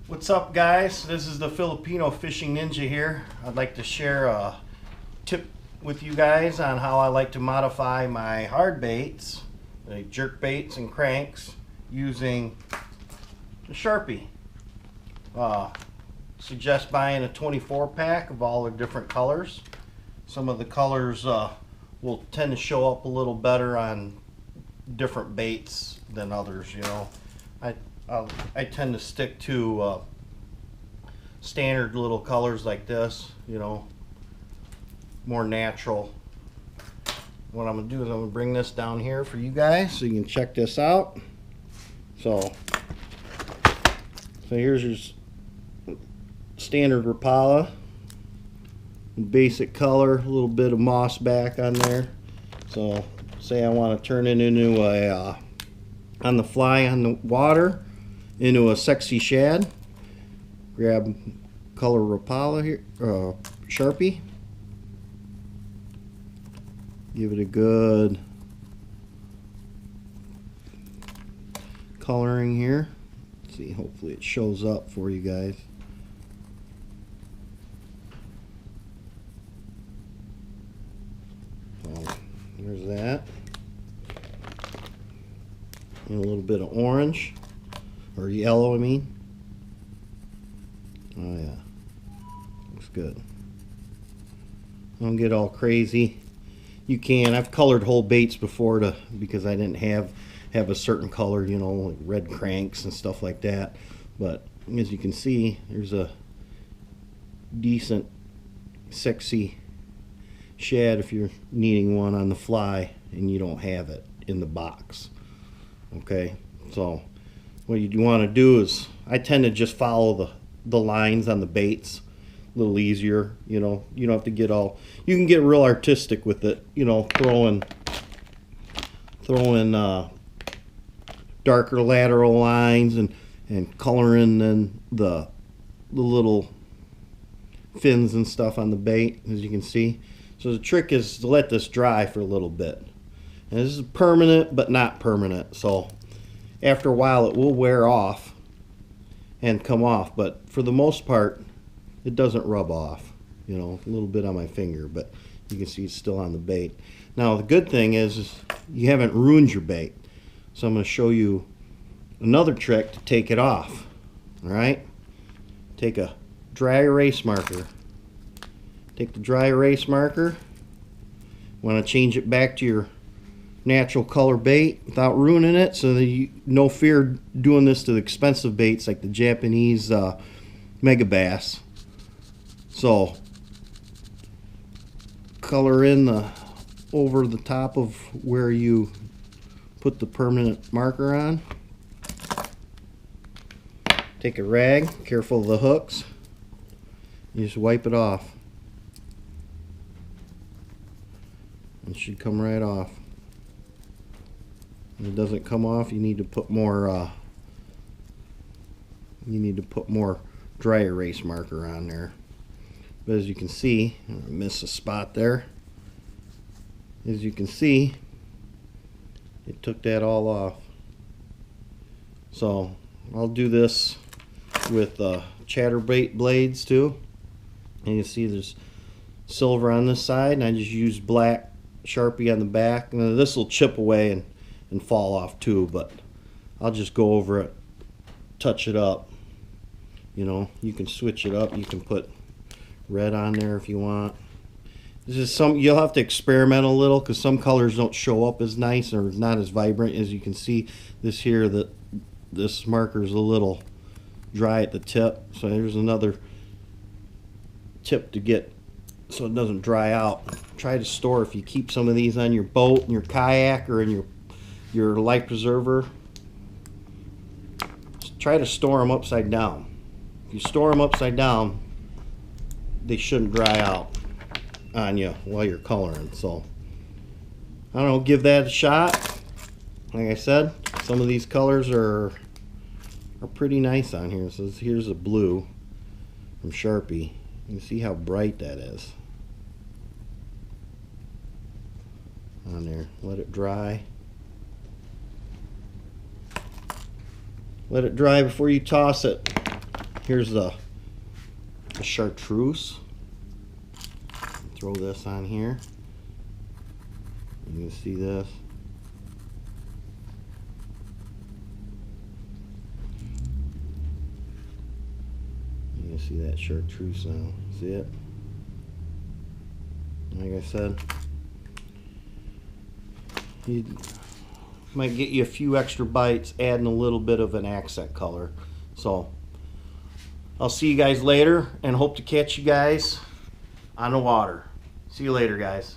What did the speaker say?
What's up, guys? This is the Filipino Fishing Ninja here. I'd like to share a tip with you guys on how I like to modify my hard baits, like jerk baits and cranks, using the Sharpie. Suggest buying a 24 pack of all the different colors. Some of the colors will tend to show up a little better on different baits than others, you know. I tend to stick to standard little colors like this, you know, more natural. What I'm going to do is I'm going to bring this down here for you guys so you can check this out. So here's your standard Rapala, basic color, a little bit of moss back on there. So say I want to turn it into a on the fly on the water into a sexy shad. Grab color Rapala here, Sharpie. Give it a good coloring here. Let's see, hopefully it shows up for you guys. So there's that. And a little bit of orange. Or yellow, I mean. Oh yeah, looks good. Don't get all crazy. You can. I've colored whole baits before because I didn't have a certain color, you know, like red cranks and stuff like that. But as you can see, there's a decent, sexy shad if you're needing one on the fly and you don't have it in the box. Okay, so what you want to do is, I tend to just follow the lines on the baits a little easier, you know. You don't have to get all, you can get real artistic with it, you know, throwing darker lateral lines and coloring in the little fins and stuff on the bait, as you can see. So the trick is to let this dry for a little bit. And this is permanent but not permanent, so after a while it will wear off and come off, but for the most part it doesn't rub off. You know, a little bit on my finger, but you can see it's still on the bait. Now the good thing is you haven't ruined your bait, so I'm going to show you another trick to take it off. Alright, take a dry erase marker, take the dry erase marker, want to change it back to your natural color bait without ruining it, so that you no fear doing this to the expensive baits like the Japanese mega bass. So color in over the top of where you put the permanent marker on. Take a rag, careful of the hooks, you just wipe it off. It should come right off. If it doesn't come off, you need to put more dry erase marker on there. But as you can see, I missed a spot there. As you can see, it took that all off. So I'll do this with chatterbait blades too. And you can see there's silver on this side, and I just use black Sharpie on the back. And this will chip away and fall off too, but I'll just go over it, touch it up. You know, you can switch it up. You can put red on there if you want. This is you'll have to experiment a little because some colors don't show up as nice or not as vibrant. As you can see, this here, this marker is a little dry at the tip, so there's another tip to get so it doesn't dry out. Try to store, if you keep some of these on your boat, in your kayak, or in your life preserver, try to store them upside down. If you store them upside down, they shouldn't dry out on you while you're coloring. So I don't know, give that a shot. Like I said, some of these colors are pretty nice on here. So here's a blue from Sharpie. You can see how bright that is on there. Let it dry. Let it dry before you toss it. Here's the chartreuse. Throw this on here. You can see this. You can see that chartreuse now. See it? Like I said, you might get you a few extra bites adding a little bit of an accent color. So I'll see you guys later and hope to catch you guys on the water. See you later, guys.